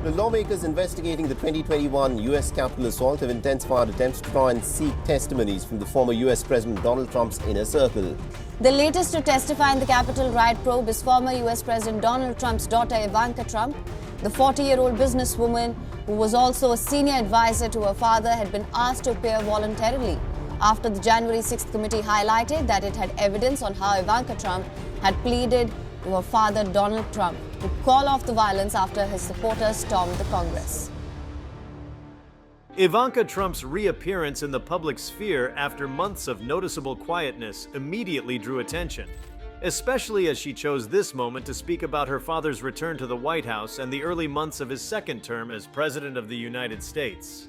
The lawmakers investigating the 2021 U.S. Capitol assault have intensified attempts to try and seek testimonies from the former U.S. President Donald Trump's inner circle. The latest to testify in the Capitol riot probe is former U.S. President Donald Trump's daughter Ivanka Trump. The 40-year-old businesswoman, who was also a senior advisor to her father, had been asked to appear voluntarily after the January 6th committee highlighted that it had evidence on how Ivanka Trump had pleaded to her father Donald Trump to call off the violence after his supporters stormed the Congress. Ivanka Trump's reappearance in the public sphere after months of noticeable quietness immediately drew attention, especially as she chose this moment to speak about her father's return to the White House and the early months of his second term as President of the United States.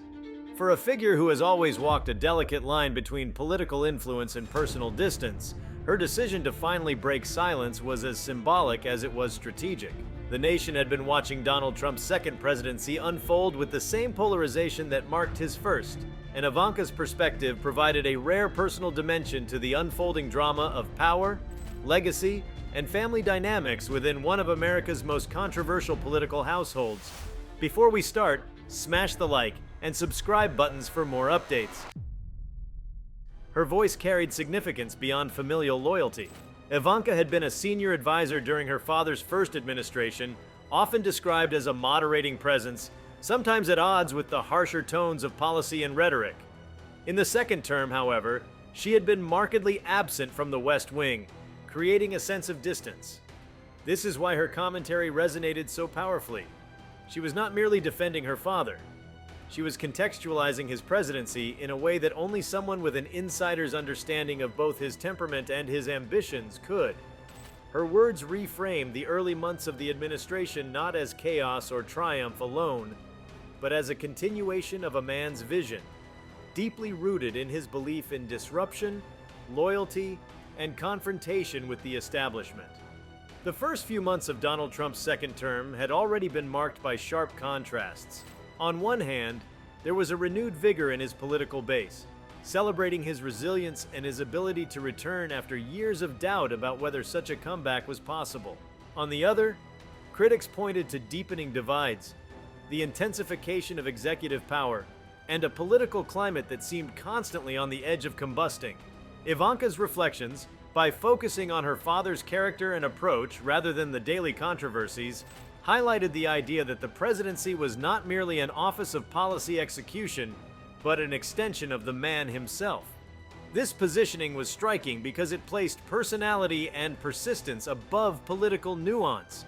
For a figure who has always walked a delicate line between political influence and personal distance, her decision to finally break silence was as symbolic as it was strategic. The nation had been watching Donald Trump's second presidency unfold with the same polarization that marked his first, and Ivanka's perspective provided a rare personal dimension to the unfolding drama of power, legacy, and family dynamics within one of America's most controversial political households. Before we start, smash the like and subscribe buttons for more updates. Her voice carried significance beyond familial loyalty. Ivanka had been a senior advisor during her father's first administration, often described as a moderating presence, sometimes at odds with the harsher tones of policy and rhetoric. In the second term, however, she had been markedly absent from the West Wing, creating a sense of distance. This is why her commentary resonated so powerfully. She was not merely defending her father. She was contextualizing his presidency in a way that only someone with an insider's understanding of both his temperament and his ambitions could. Her words reframed the early months of the administration not as chaos or triumph alone, but as a continuation of a man's vision, deeply rooted in his belief in disruption, loyalty, and confrontation with the establishment. The first few months of Donald Trump's second term had already been marked by sharp contrasts. On one hand, there was a renewed vigor in his political base, celebrating his resilience and his ability to return after years of doubt about whether such a comeback was possible. On the other, critics pointed to deepening divides, the intensification of executive power, and a political climate that seemed constantly on the edge of combusting. Ivanka's reflections, by focusing on her father's character and approach rather than the daily controversies, highlighted the idea that the presidency was not merely an office of policy execution, but an extension of the man himself. This positioning was striking because it placed personality and persistence above political nuance.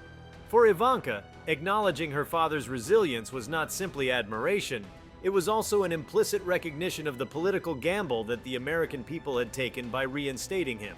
For Ivanka, acknowledging her father's resilience was not simply admiration, it was also an implicit recognition of the political gamble that the American people had taken by reinstating him.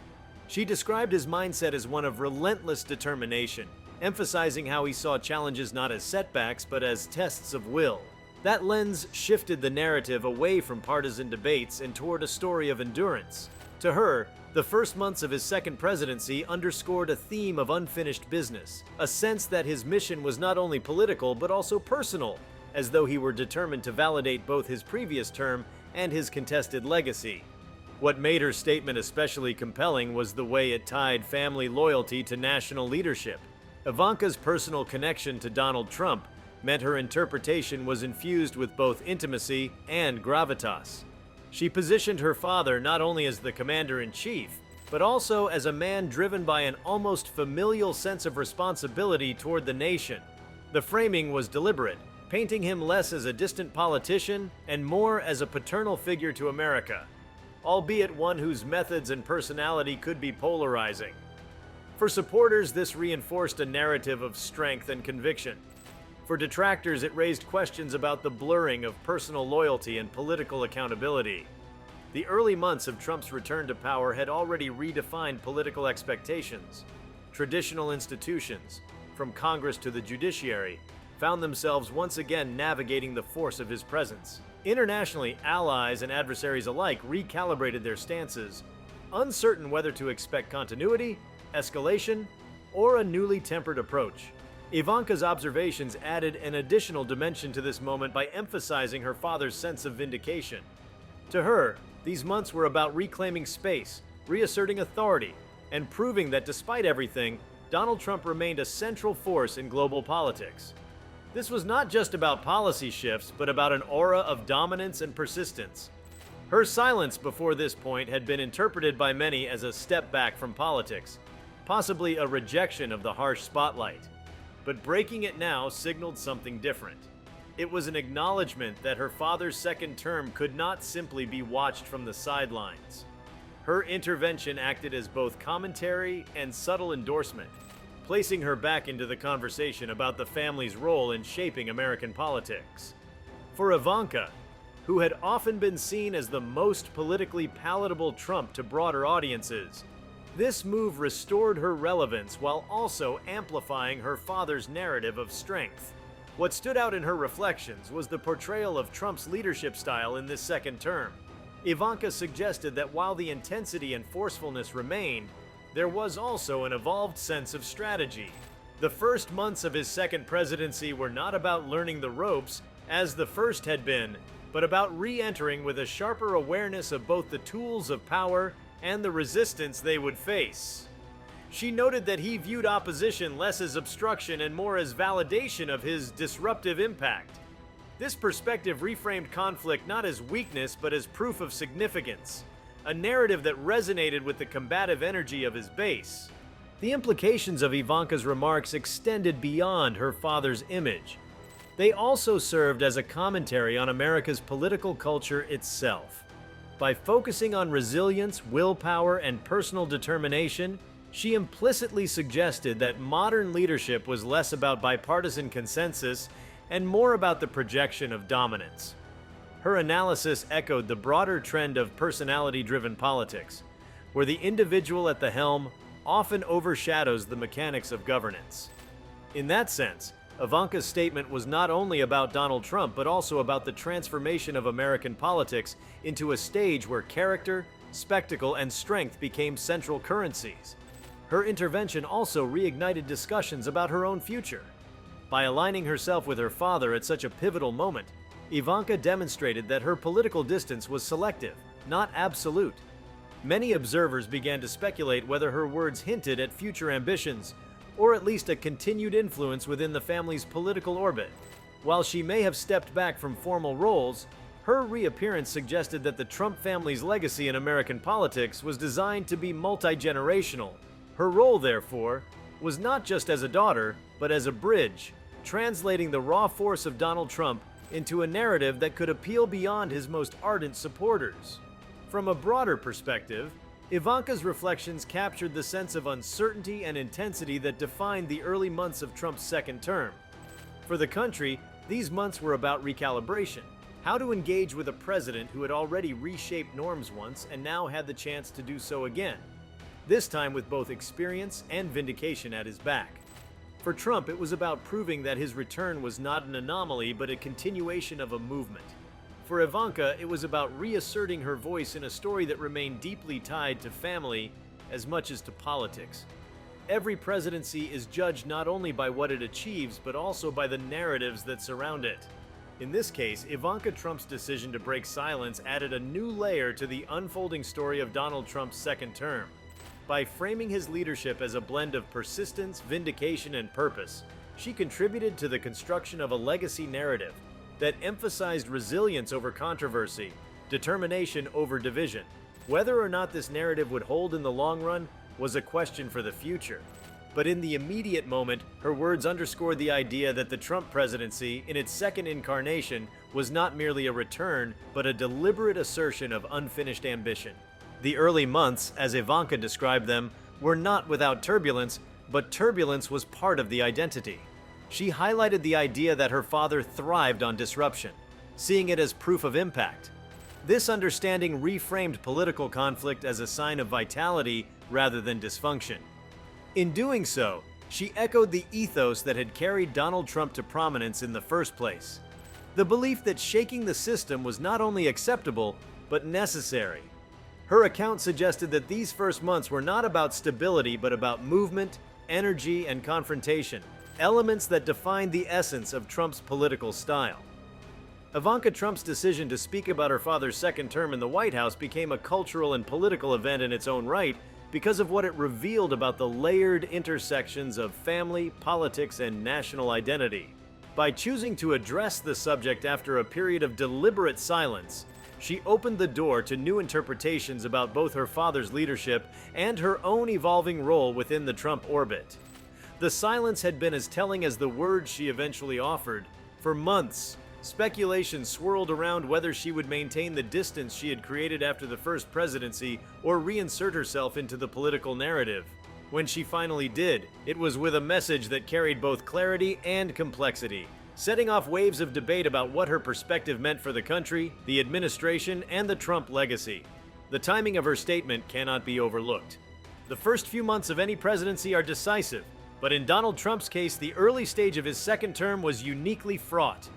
She described his mindset as one of relentless determination, emphasizing how he saw challenges not as setbacks but as tests of will. That lens shifted the narrative away from partisan debates and toward a story of endurance. To her, the first months of his second presidency underscored a theme of unfinished business, a sense that his mission was not only political but also personal, as though he were determined to validate both his previous term and his contested legacy. What made her statement especially compelling was the way it tied family loyalty to national leadership. Ivanka's personal connection to Donald Trump meant her interpretation was infused with both intimacy and gravitas. She positioned her father not only as the commander-in-chief, but also as a man driven by an almost familial sense of responsibility toward the nation. The framing was deliberate, painting him less as a distant politician and more as a paternal figure to America, albeit one whose methods and personality could be polarizing. For supporters, this reinforced a narrative of strength and conviction. For detractors, it raised questions about the blurring of personal loyalty and political accountability. The early months of Trump's return to power had already redefined political expectations. Traditional institutions, from Congress to the judiciary, found themselves once again navigating the force of his presence. Internationally, allies and adversaries alike recalibrated their stances, uncertain whether to expect continuity, escalation, or a newly tempered approach. Ivanka's observations added an additional dimension to this moment by emphasizing her father's sense of vindication. To her, these months were about reclaiming space, reasserting authority, and proving that despite everything, Donald Trump remained a central force in global politics. This was not just about policy shifts, but about an aura of dominance and persistence. Her silence before this point had been interpreted by many as a step back from politics, possibly a rejection of the harsh spotlight. But breaking it now signaled something different. It was an acknowledgement that her father's second term could not simply be watched from the sidelines. Her intervention acted as both commentary and subtle endorsement, placing her back into the conversation about the family's role in shaping American politics. For Ivanka, who had often been seen as the most politically palatable Trump to broader audiences, this move restored her relevance while also amplifying her father's narrative of strength. What stood out in her reflections was the portrayal of Trump's leadership style in this second term. Ivanka suggested that while the intensity and forcefulness remained, there was also an evolved sense of strategy. The first months of his second presidency were not about learning the ropes, as the first had been, but about re-entering with a sharper awareness of both the tools of power and the resistance they would face. She noted that he viewed opposition less as obstruction and more as validation of his disruptive impact. This perspective reframed conflict not as weakness but as proof of significance, a narrative that resonated with the combative energy of his base. The implications of Ivanka's remarks extended beyond her father's image. They also served as a commentary on America's political culture itself. By focusing on resilience, willpower, and personal determination, she implicitly suggested that modern leadership was less about bipartisan consensus and more about the projection of dominance. Her analysis echoed the broader trend of personality-driven politics, where the individual at the helm often overshadows the mechanics of governance. In that sense, Ivanka's statement was not only about Donald Trump, but also about the transformation of American politics into a stage where character, spectacle, and strength became central currencies. Her intervention also reignited discussions about her own future. By aligning herself with her father at such a pivotal moment, Ivanka demonstrated that her political distance was selective, not absolute. Many observers began to speculate whether her words hinted at future ambitions, or at least a continued influence within the family's political orbit. While she may have stepped back from formal roles, her reappearance suggested that the Trump family's legacy in American politics was designed to be multi-generational. Her role, therefore, was not just as a daughter, but as a bridge, translating the raw force of Donald Trump into a narrative that could appeal beyond his most ardent supporters. From a broader perspective, Ivanka's reflections captured the sense of uncertainty and intensity that defined the early months of Trump's second term. For the country, these months were about recalibration, how to engage with a president who had already reshaped norms once and now had the chance to do so again, this time with both experience and vindication at his back. For Trump, it was about proving that his return was not an anomaly but a continuation of a movement. For Ivanka, it was about reasserting her voice in a story that remained deeply tied to family as much as to politics. Every presidency is judged not only by what it achieves, but also by the narratives that surround it. In this case, Ivanka Trump's decision to break silence added a new layer to the unfolding story of Donald Trump's second term. By framing his leadership as a blend of persistence, vindication, and purpose, she contributed to the construction of a legacy narrative that emphasized resilience over controversy, determination over division. Whether or not this narrative would hold in the long run was a question for the future. But in the immediate moment, her words underscored the idea that the Trump presidency, in its second incarnation, was not merely a return, but a deliberate assertion of unfinished ambition. The early months, as Ivanka described them, were not without turbulence, but turbulence was part of the identity. She highlighted the idea that her father thrived on disruption, seeing it as proof of impact. This understanding reframed political conflict as a sign of vitality rather than dysfunction. In doing so, she echoed the ethos that had carried Donald Trump to prominence in the first place. The belief that shaking the system was not only acceptable, but necessary. Her account suggested that these first months were not about stability, but about movement, energy, and confrontation, elements that defined the essence of Trump's political style. Ivanka Trump's decision to speak about her father's second term in the White House became a cultural and political event in its own right because of what it revealed about the layered intersections of family, politics, and national identity. By choosing to address the subject after a period of deliberate silence, she opened the door to new interpretations about both her father's leadership and her own evolving role within the Trump orbit. The silence had been as telling as the words she eventually offered. For months, speculation swirled around whether she would maintain the distance she had created after the first presidency or reinsert herself into the political narrative. When she finally did, it was with a message that carried both clarity and complexity, setting off waves of debate about what her perspective meant for the country, the administration, and the Trump legacy. The timing of her statement cannot be overlooked. The first few months of any presidency are decisive, but in Donald Trump's case, the early stage of his second term was uniquely fraught.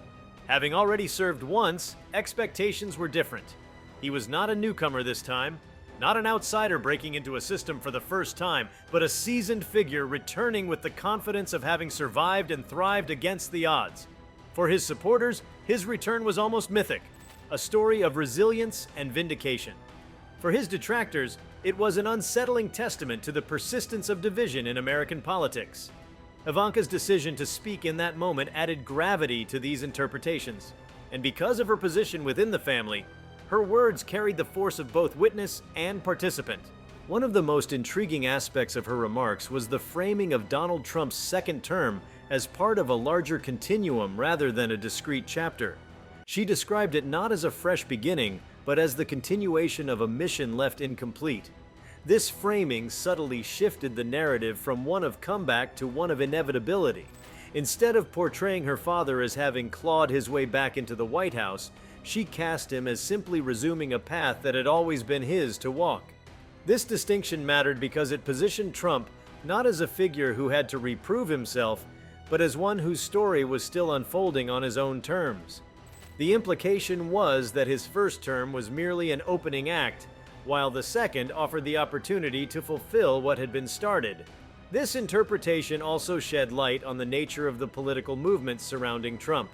Having already served once, expectations were different. He was not a newcomer this time, not an outsider breaking into a system for the first time, but a seasoned figure returning with the confidence of having survived and thrived against the odds. For his supporters, his return was almost mythic, a story of resilience and vindication. For his detractors, it was an unsettling testament to the persistence of division in American politics. Ivanka's decision to speak in that moment added gravity to these interpretations, and because of her position within the family, her words carried the force of both witness and participant. One of the most intriguing aspects of her remarks was the framing of Donald Trump's second term as part of a larger continuum rather than a discrete chapter. She described it not as a fresh beginning, but as the continuation of a mission left incomplete. This framing subtly shifted the narrative from one of comeback to one of inevitability. Instead of portraying her father as having clawed his way back into the White House, she cast him as simply resuming a path that had always been his to walk. This distinction mattered because it positioned Trump not as a figure who had to reprove himself, but as one whose story was still unfolding on his own terms. The implication was that his first term was merely an opening act, while the second offered the opportunity to fulfill what had been started. This interpretation also shed light on the nature of the political movements surrounding Trump.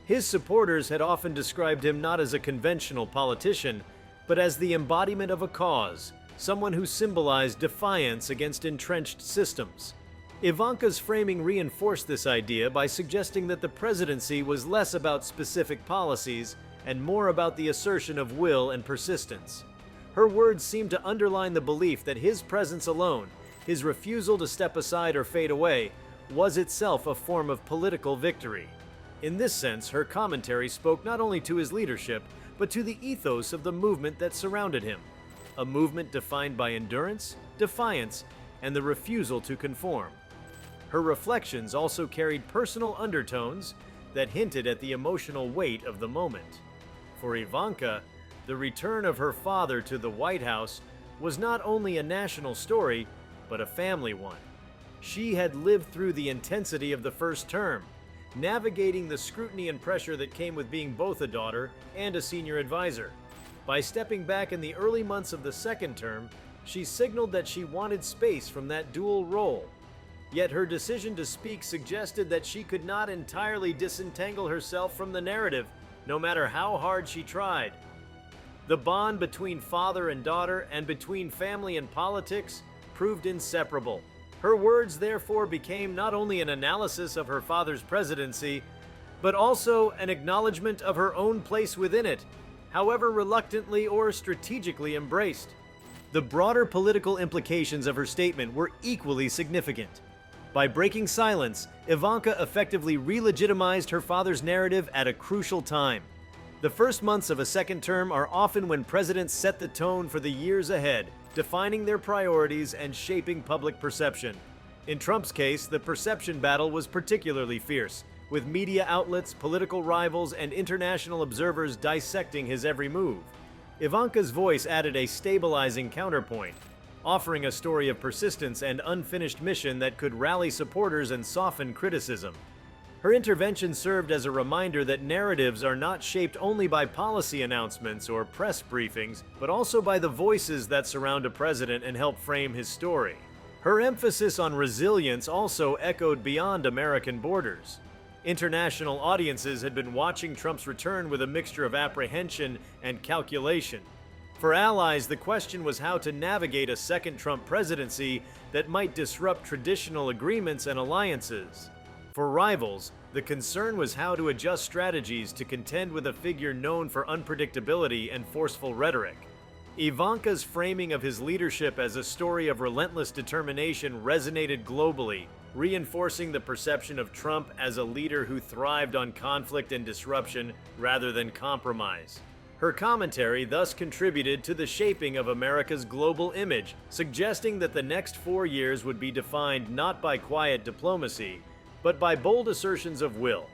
His supporters had often described him not as a conventional politician, but as the embodiment of a cause, someone who symbolized defiance against entrenched systems. Ivanka's framing reinforced this idea by suggesting that the presidency was less about specific policies and more about the assertion of will and persistence. Her words seemed to underline the belief that his presence alone, his refusal to step aside or fade away, was itself a form of political victory. In this sense, her commentary spoke not only to his leadership, but to the ethos of the movement that surrounded him, a movement defined by endurance, defiance, and the refusal to conform. Her reflections also carried personal undertones that hinted at the emotional weight of the moment. For Ivanka, the return of her father to the White House was not only a national story, but a family one. She had lived through the intensity of the first term, navigating the scrutiny and pressure that came with being both a daughter and a senior advisor. By stepping back in the early months of the second term, she signaled that she wanted space from that dual role. Yet her decision to speak suggested that she could not entirely disentangle herself from the narrative, no matter how hard she tried. The bond between father and daughter and between family and politics proved inseparable. Her words therefore became not only an analysis of her father's presidency, but also an acknowledgement of her own place within it, however reluctantly or strategically embraced. The broader political implications of her statement were equally significant. By breaking silence, Ivanka effectively re-legitimized her father's narrative at a crucial time. The first months of a second term are often when presidents set the tone for the years ahead, defining their priorities and shaping public perception. In Trump's case, the perception battle was particularly fierce, with media outlets, political rivals, and international observers dissecting his every move. Ivanka's voice added a stabilizing counterpoint, offering a story of persistence and unfinished mission that could rally supporters and soften criticism. Her intervention served as a reminder that narratives are not shaped only by policy announcements or press briefings, but also by the voices that surround a president and help frame his story. Her emphasis on resilience also echoed beyond American borders. International audiences had been watching Trump's return with a mixture of apprehension and calculation. For allies, the question was how to navigate a second Trump presidency that might disrupt traditional agreements and alliances. For rivals, The concern was how to adjust strategies to contend with a figure known for unpredictability and forceful rhetoric. Ivanka's framing of his leadership as a story of relentless determination resonated globally, reinforcing the perception of Trump as a leader who thrived on conflict and disruption rather than compromise. Her commentary thus contributed to the shaping of America's global image, suggesting that the next 4 years would be defined not by quiet diplomacy, but by bold assertions of will.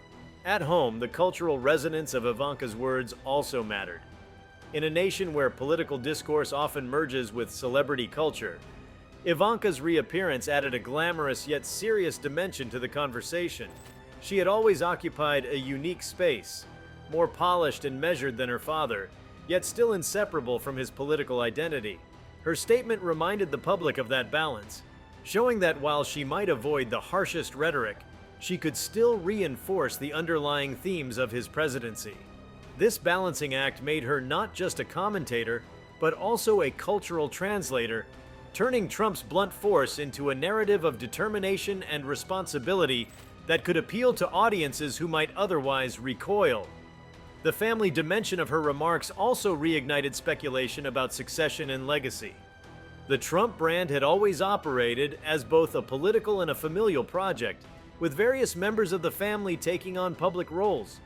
At home, the cultural resonance of Ivanka's words also mattered. In a nation where political discourse often merges with celebrity culture, Ivanka's reappearance added a glamorous yet serious dimension to the conversation. She had always occupied a unique space, more polished and measured than her father, yet still inseparable from his political identity. Her statement reminded the public of that balance, showing that while she might avoid the harshest rhetoric, she could still reinforce the underlying themes of his presidency. This balancing act made her not just a commentator, but also a cultural translator, turning Trump's blunt force into a narrative of determination and responsibility that could appeal to audiences who might otherwise recoil. The family dimension of her remarks also reignited speculation about succession and legacy. The Trump brand had always operated as both a political and a familial project, with various members of the family taking on public roles.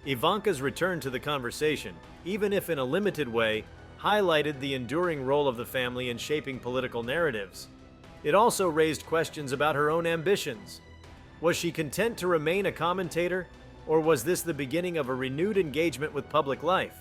Ivanka's return to the conversation, even if in a limited way, highlighted the enduring role of the family in shaping political narratives. It also raised questions about her own ambitions. Was she content to remain a commentator, or was this the beginning of a renewed engagement with public life?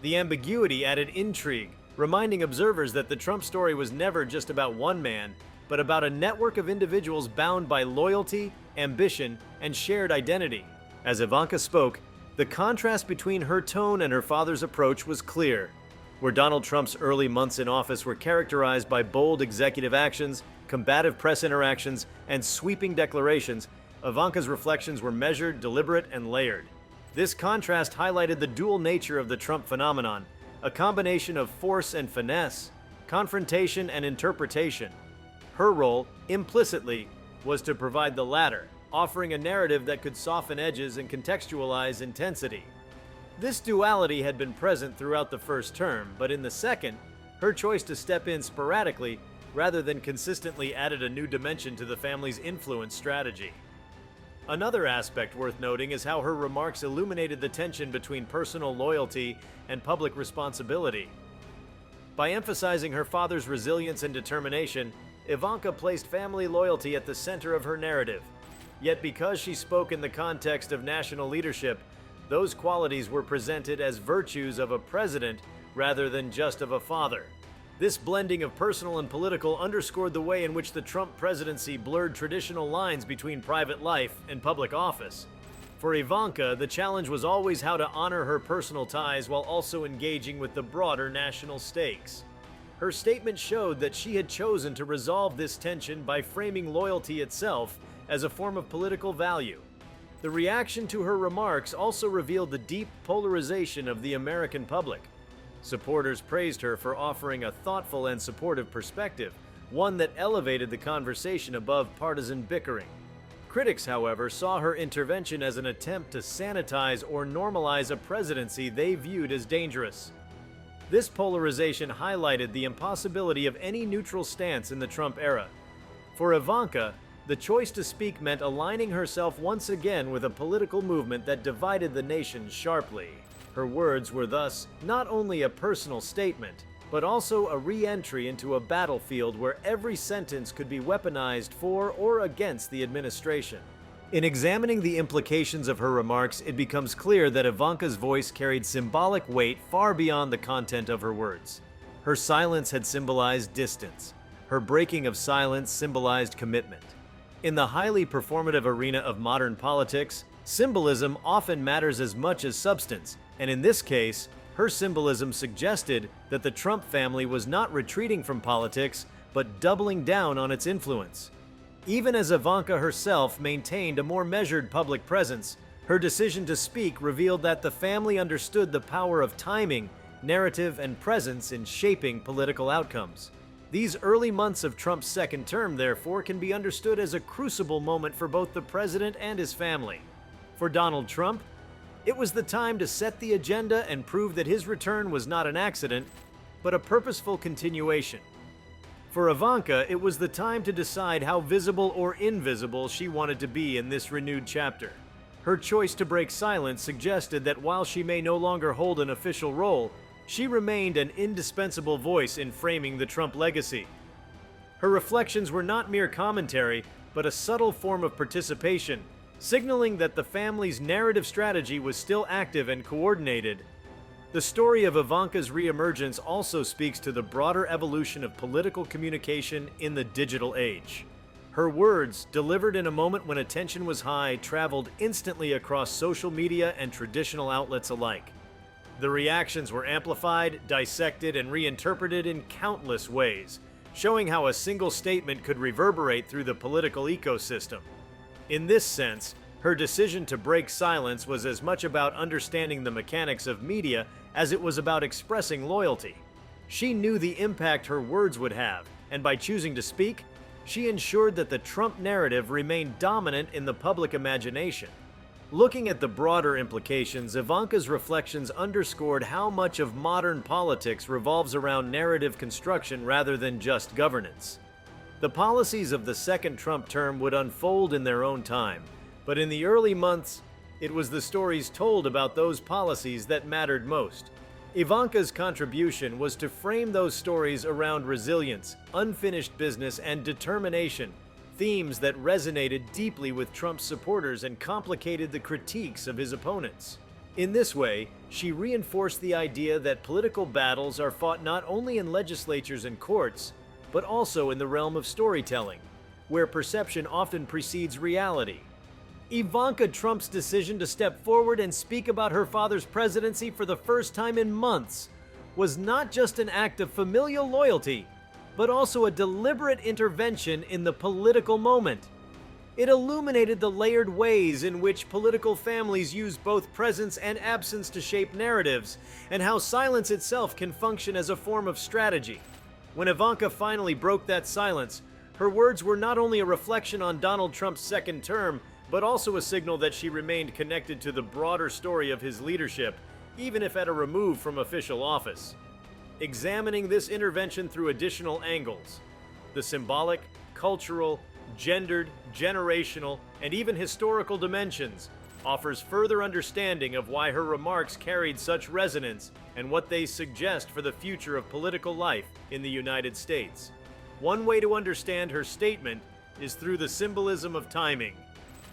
The ambiguity added intrigue, reminding observers that the Trump story was never just about one man, but about a network of individuals bound by loyalty, ambition, and shared identity. As Ivanka spoke, the contrast between her tone and her father's approach was clear. Where Donald Trump's early months in office were characterized by bold executive actions, combative press interactions, and sweeping declarations, Ivanka's reflections were measured, deliberate, and layered. This contrast highlighted the dual nature of the Trump phenomenon, a combination of force and finesse, confrontation and interpretation. Her role, implicitly, was to provide the latter, offering a narrative that could soften edges and contextualize intensity. This duality had been present throughout the first term, but in the second, her choice to step in sporadically rather than consistently added a new dimension to the family's influence strategy. Another aspect worth noting is how her remarks illuminated the tension between personal loyalty and public responsibility. By emphasizing her father's resilience and determination, Ivanka placed family loyalty at the center of her narrative. Yet because she spoke in the context of national leadership, those qualities were presented as virtues of a president rather than just of a father. This blending of personal and political underscored the way in which the Trump presidency blurred traditional lines between private life and public office. For Ivanka, the challenge was always how to honor her personal ties while also engaging with the broader national stakes. Her statement showed that she had chosen to resolve this tension by framing loyalty itself as a form of political value. The reaction to her remarks also revealed the deep polarization of the American public. Supporters praised her for offering a thoughtful and supportive perspective, one that elevated the conversation above partisan bickering. Critics, however, saw her intervention as an attempt to sanitize or normalize a presidency they viewed as dangerous. This polarization highlighted the impossibility of any neutral stance in the Trump era. For Ivanka, the choice to speak meant aligning herself once again with a political movement that divided the nation sharply. Her words were thus not only a personal statement, but also a re-entry into a battlefield where every sentence could be weaponized for or against the administration. In examining the implications of her remarks, it becomes clear that Ivanka's voice carried symbolic weight far beyond the content of her words. Her silence had symbolized distance. Her breaking of silence symbolized commitment. In the highly performative arena of modern politics, symbolism often matters as much as substance, and in this case, her symbolism suggested that the Trump family was not retreating from politics, but doubling down on its influence. Even as Ivanka herself maintained a more measured public presence, her decision to speak revealed that the family understood the power of timing, narrative, and presence in shaping political outcomes. These early months of Trump's second term, therefore, can be understood as a crucible moment for both the president and his family. For Donald Trump, it was the time to set the agenda and prove that his return was not an accident, but a purposeful continuation. For Ivanka, it was the time to decide how visible or invisible she wanted to be in this renewed chapter. Her choice to break silence suggested that while she may no longer hold an official role, she remained an indispensable voice in framing the Trump legacy. Her reflections were not mere commentary, but a subtle form of participation, signaling that the family's narrative strategy was still active and coordinated. The story of Ivanka's reemergence also speaks to the broader evolution of political communication in the digital age. Her words, delivered in a moment when attention was high, traveled instantly across social media and traditional outlets alike. The reactions were amplified, dissected, and reinterpreted in countless ways, showing how a single statement could reverberate through the political ecosystem. In this sense, her decision to break silence was as much about understanding the mechanics of media as it was about expressing loyalty. She knew the impact her words would have, and by choosing to speak, she ensured that the Trump narrative remained dominant in the public imagination. Looking at the broader implications, Ivanka's reflections underscored how much of modern politics revolves around narrative construction rather than just governance. The policies of the second Trump term would unfold in their own time, but in the early months, it was the stories told about those policies that mattered most. Ivanka's contribution was to frame those stories around resilience, unfinished business, and determination, themes that resonated deeply with Trump's supporters and complicated the critiques of his opponents. In this way, she reinforced the idea that political battles are fought not only in legislatures and courts, but also in the realm of storytelling, where perception often precedes reality. Ivanka Trump's decision to step forward and speak about her father's presidency for the first time in months was not just an act of familial loyalty, but also a deliberate intervention in the political moment. It illuminated the layered ways in which political families use both presence and absence to shape narratives, and how silence itself can function as a form of strategy. When Ivanka finally broke that silence, her words were not only a reflection on Donald Trump's second term, but also a signal that she remained connected to the broader story of his leadership, even if at a remove from official office. Examining this intervention through additional angles, the symbolic, cultural, gendered, generational, and even historical dimensions, offers further understanding of why her remarks carried such resonance and what they suggest for the future of political life in the United States. One way to understand her statement is through the symbolism of timing.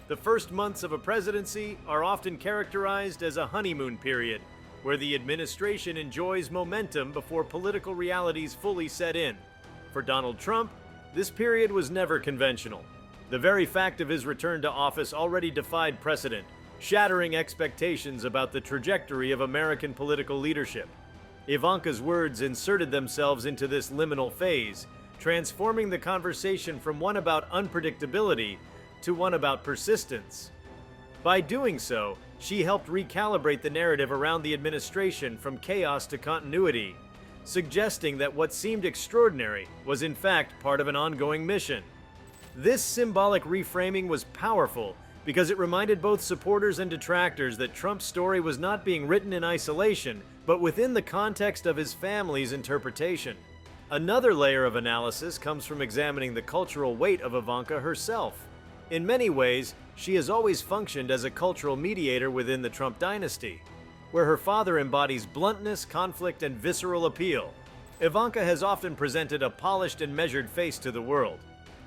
The first months of a presidency are often characterized as a honeymoon period, where the administration enjoys momentum before political realities fully set in. For Donald Trump, this period was never conventional. The very fact of his return to office already defied precedent, shattering expectations about the trajectory of American political leadership. Ivanka's words inserted themselves into this liminal phase, transforming the conversation from one about unpredictability to one about persistence. By doing so, she helped recalibrate the narrative around the administration from chaos to continuity, suggesting that what seemed extraordinary was in fact part of an ongoing mission. This symbolic reframing was powerful because it reminded both supporters and detractors that Trump's story was not being written in isolation, but within the context of his family's interpretation. Another layer of analysis comes from examining the cultural weight of Ivanka herself. In many ways, she has always functioned as a cultural mediator within the Trump dynasty, where her father embodies bluntness, conflict, and visceral appeal. Ivanka has often presented a polished and measured face to the world.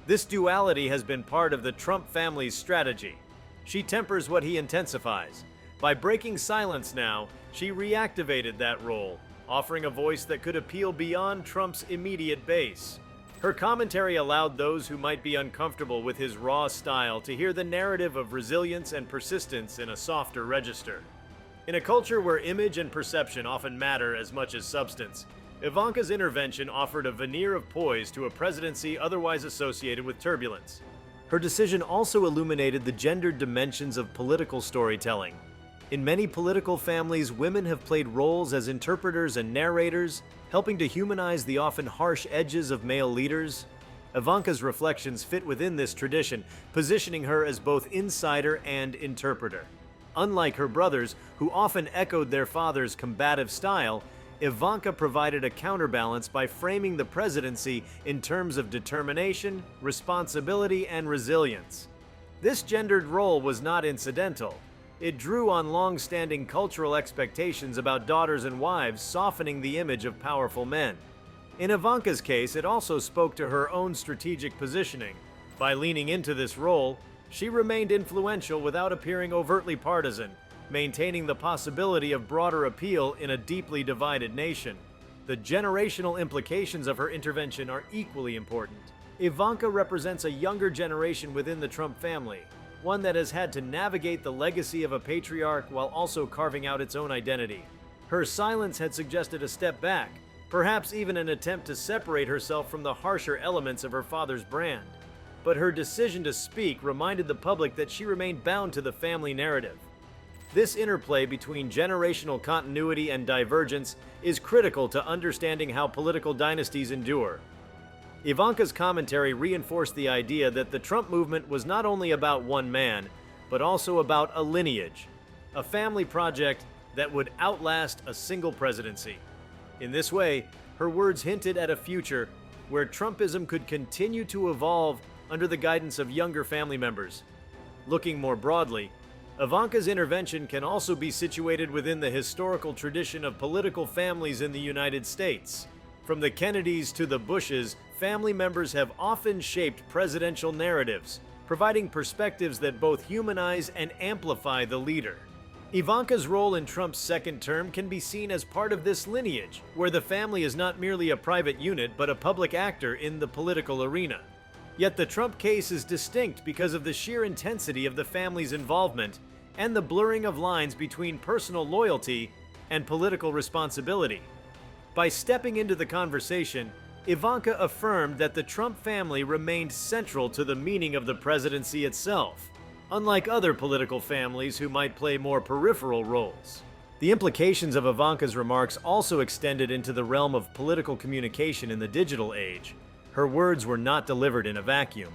This duality has been part of the Trump family's strategy. She tempers what he intensifies. By breaking silence now, she reactivated that role, offering a voice that could appeal beyond Trump's immediate base. Her commentary allowed those who might be uncomfortable with his raw style to hear the narrative of resilience and persistence in a softer register. In a culture where image and perception often matter as much as substance, Ivanka's intervention offered a veneer of poise to a presidency otherwise associated with turbulence. Her decision also illuminated the gendered dimensions of political storytelling. In many political families, women have played roles as interpreters and narrators, helping to humanize the often harsh edges of male leaders. Ivanka's reflections fit within this tradition, positioning her as both insider and interpreter. Unlike her brothers, who often echoed their father's combative style, Ivanka provided a counterbalance by framing the presidency in terms of determination, responsibility, and resilience. This gendered role was not incidental. It drew on long-standing cultural expectations about daughters and wives, softening the image of powerful men. In Ivanka's case, it also spoke to her own strategic positioning. By leaning into this role, she remained influential without appearing overtly partisan, maintaining the possibility of broader appeal in a deeply divided nation. The generational implications of her intervention are equally important. Ivanka represents a younger generation within the Trump family, one that has had to navigate the legacy of a patriarch while also carving out its own identity. Her silence had suggested a step back, perhaps even an attempt to separate herself from the harsher elements of her father's brand. But her decision to speak reminded the public that she remained bound to the family narrative. This interplay between generational continuity and divergence is critical to understanding how political dynasties endure. Ivanka's commentary reinforced the idea that the Trump movement was not only about one man, but also about a lineage, a family project that would outlast a single presidency. In this way, her words hinted at a future where Trumpism could continue to evolve under the guidance of younger family members. Looking more broadly, Ivanka's intervention can also be situated within the historical tradition of political families in the United States. From the Kennedys to the Bushes, family members have often shaped presidential narratives, providing perspectives that both humanize and amplify the leader. Ivanka's role in Trump's second term can be seen as part of this lineage, where the family is not merely a private unit but a public actor in the political arena. Yet the Trump case is distinct because of the sheer intensity of the family's involvement and the blurring of lines between personal loyalty and political responsibility. By stepping into the conversation, Ivanka affirmed that the Trump family remained central to the meaning of the presidency itself, unlike other political families who might play more peripheral roles. The implications of Ivanka's remarks also extended into the realm of political communication in the digital age. Her words were not delivered in a vacuum.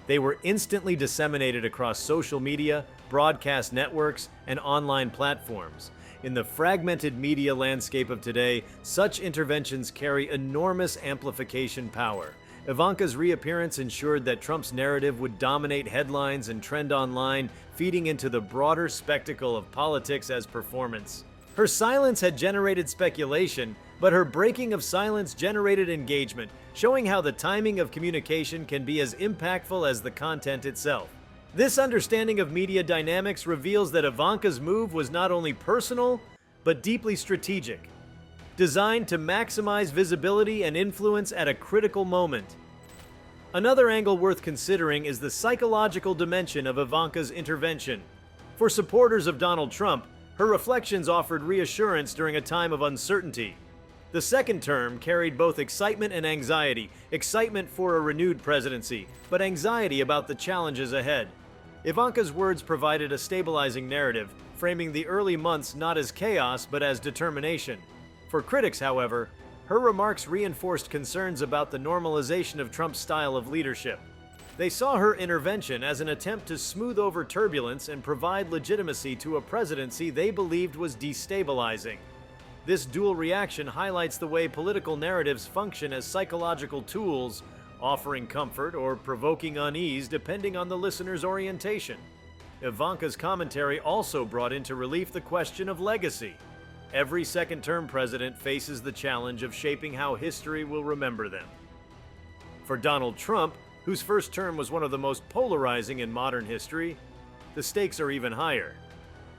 They were instantly disseminated across social media, broadcast networks, and online platforms. In the fragmented media landscape of today, such interventions carry enormous amplification power. Ivanka's reappearance ensured that Trump's narrative would dominate headlines and trend online, feeding into the broader spectacle of politics as performance. Her silence had generated speculation, but her breaking of silence generated engagement, showing how the timing of communication can be as impactful as the content itself. This understanding of media dynamics reveals that Ivanka's move was not only personal, but deeply strategic, designed to maximize visibility and influence at a critical moment. Another angle worth considering is the psychological dimension of Ivanka's intervention. For supporters of Donald Trump, her reflections offered reassurance during a time of uncertainty. The second term carried both excitement and anxiety, excitement for a renewed presidency, but anxiety about the challenges ahead. Ivanka's words provided a stabilizing narrative, framing the early months not as chaos but as determination. For critics, however, her remarks reinforced concerns about the normalization of Trump's style of leadership. They saw her intervention as an attempt to smooth over turbulence and provide legitimacy to a presidency they believed was destabilizing. This dual reaction highlights the way political narratives function as psychological tools, offering comfort or provoking unease depending on the listener's orientation. Ivanka's commentary also brought into relief the question of legacy. Every second-term president faces the challenge of shaping how history will remember them. For Donald Trump, whose first term was one of the most polarizing in modern history, the stakes are even higher.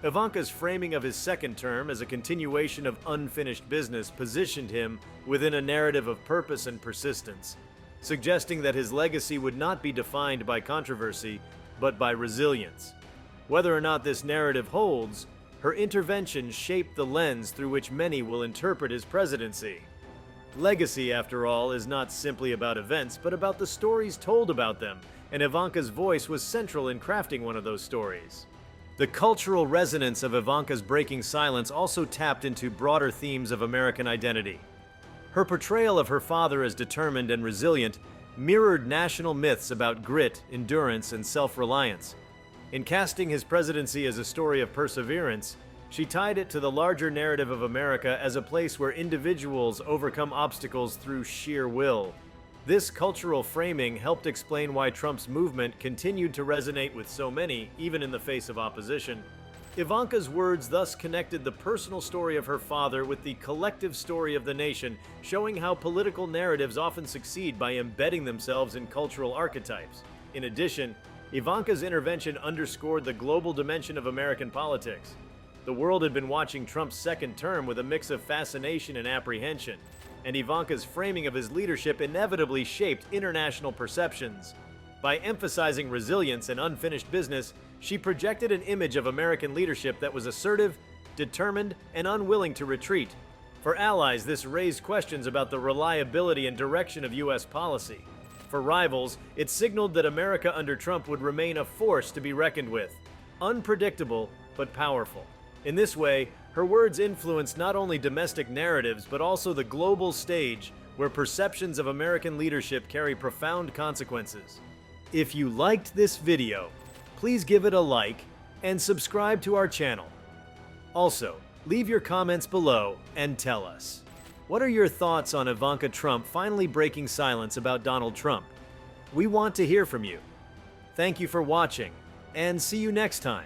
Ivanka's framing of his second term as a continuation of unfinished business positioned him within a narrative of purpose and persistence, suggesting that his legacy would not be defined by controversy, but by resilience. Whether or not this narrative holds, her intervention shaped the lens through which many will interpret his presidency. Legacy, after all, is not simply about events, but about the stories told about them, and Ivanka's voice was central in crafting one of those stories. The cultural resonance of Ivanka's breaking silence also tapped into broader themes of American identity. Her portrayal of her father as determined and resilient mirrored national myths about grit, endurance, and self-reliance. In casting his presidency as a story of perseverance, she tied it to the larger narrative of America as a place where individuals overcome obstacles through sheer will. This cultural framing helped explain why Trump's movement continued to resonate with so many, even in the face of opposition. Ivanka's words thus connected the personal story of her father with the collective story of the nation, showing how political narratives often succeed by embedding themselves in cultural archetypes. In addition, Ivanka's intervention underscored the global dimension of American politics. The world had been watching Trump's second term with a mix of fascination and apprehension, and Ivanka's framing of his leadership inevitably shaped international perceptions. By emphasizing resilience and unfinished business, she projected an image of American leadership that was assertive, determined, and unwilling to retreat. For allies, this raised questions about the reliability and direction of U.S. policy. For rivals, it signaled that America under Trump would remain a force to be reckoned with, unpredictable but powerful. In this way, her words influenced not only domestic narratives but also the global stage, where perceptions of American leadership carry profound consequences. If you liked this video, please give it a like and subscribe to our channel. Also, leave your comments below and tell us, what are your thoughts on Ivanka Trump finally breaking silence about Donald Trump? We want to hear from you. Thank you for watching, and see you next time.